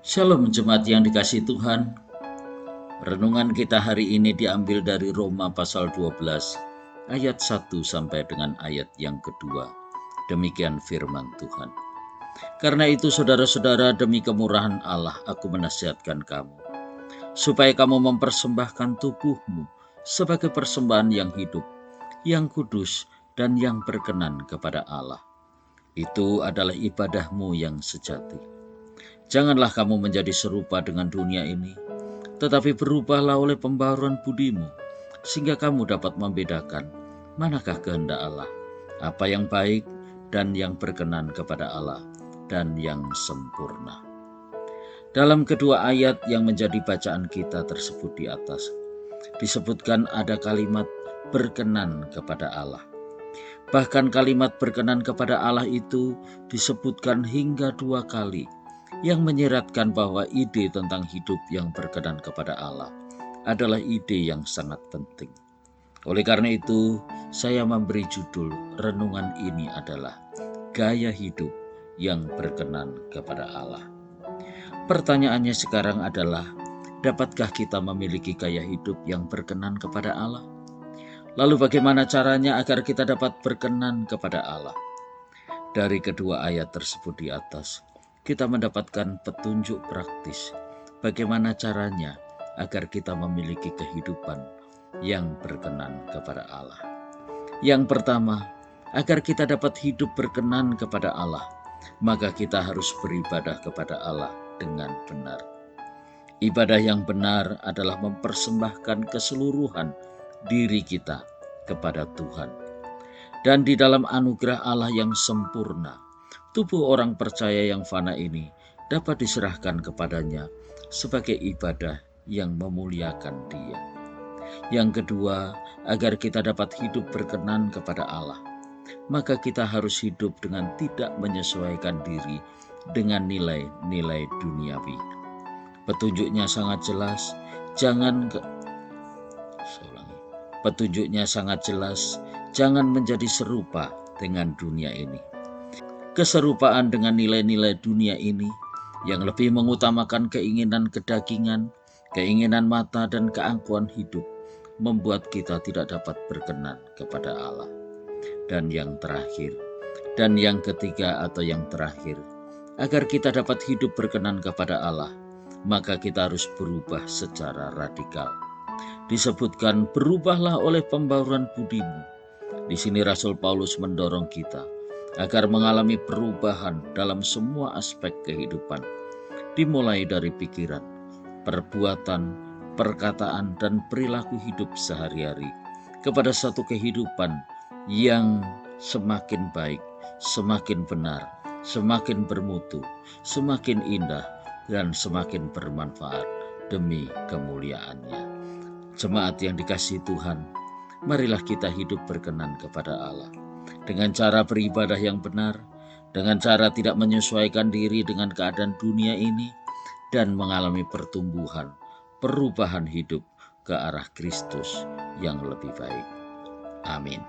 Shalom jemaat yang dikasihi Tuhan. Renungan kita hari ini diambil dari Roma pasal 12 ayat 1 sampai dengan ayat yang kedua. Demikian firman Tuhan. Karena itu saudara-saudara, demi kemurahan Allah aku menasihatkan kamu, supaya kamu mempersembahkan tubuhmu sebagai persembahan yang hidup, yang kudus, dan yang berkenan kepada Allah. Itu adalah ibadahmu yang sejati. Janganlah kamu menjadi serupa dengan dunia ini, tetapi berubahlah oleh pembaharuan budimu, sehingga kamu dapat membedakan manakah kehendak Allah, apa yang baik dan yang berkenan kepada Allah, dan yang sempurna. Dalam kedua ayat yang menjadi bacaan kita tersebut di atas, disebutkan ada kalimat berkenan kepada Allah. Bahkan kalimat berkenan kepada Allah itu disebutkan hingga 2 kali, yang menyeratkan bahwa ide tentang hidup yang berkenan kepada Allah adalah ide yang sangat penting. Oleh karena itu, saya memberi judul renungan ini adalah gaya hidup yang berkenan kepada Allah. Pertanyaannya sekarang adalah, dapatkah kita memiliki gaya hidup yang berkenan kepada Allah? Lalu bagaimana caranya agar kita dapat berkenan kepada Allah? Dari kedua ayat tersebut di atas, kita mendapatkan petunjuk praktis bagaimana caranya agar kita memiliki kehidupan yang berkenan kepada Allah. Yang pertama, agar kita dapat hidup berkenan kepada Allah, maka kita harus beribadah kepada Allah dengan benar. Ibadah yang benar adalah mempersembahkan keseluruhan diri kita kepada Tuhan. Dan di dalam anugerah Allah yang sempurna, tubuh orang percaya yang fana ini dapat diserahkan kepadanya sebagai ibadah yang memuliakan Dia. Yang kedua, agar kita dapat hidup berkenan kepada Allah, maka kita harus hidup dengan tidak menyesuaikan diri dengan nilai-nilai duniawi. Petunjuknya sangat jelas, jangan menjadi serupa dengan dunia ini. Keserupaan dengan nilai-nilai dunia ini yang lebih mengutamakan keinginan kedagingan, keinginan mata, dan keangkuhan hidup membuat kita tidak dapat berkenan kepada Allah. Dan yang terakhir, dan yang ketiga atau yang terakhir, agar kita dapat hidup berkenan kepada Allah, maka kita harus berubah secara radikal. Disebutkan berubahlah oleh pembaharuan budimu. Di sini Rasul Paulus mendorong kita agar mengalami perubahan dalam semua aspek kehidupan, dimulai dari pikiran, perbuatan, perkataan, dan perilaku hidup sehari-hari kepada satu kehidupan yang semakin baik, semakin benar, semakin bermutu, semakin indah, dan semakin bermanfaat demi kemuliaan-Nya. Jemaat yang dikasihi Tuhan, marilah kita hidup berkenan kepada Allah dengan cara beribadah yang benar, dengan cara tidak menyesuaikan diri dengan keadaan dunia ini, dan mengalami pertumbuhan, perubahan hidup ke arah Kristus yang lebih baik. Amin.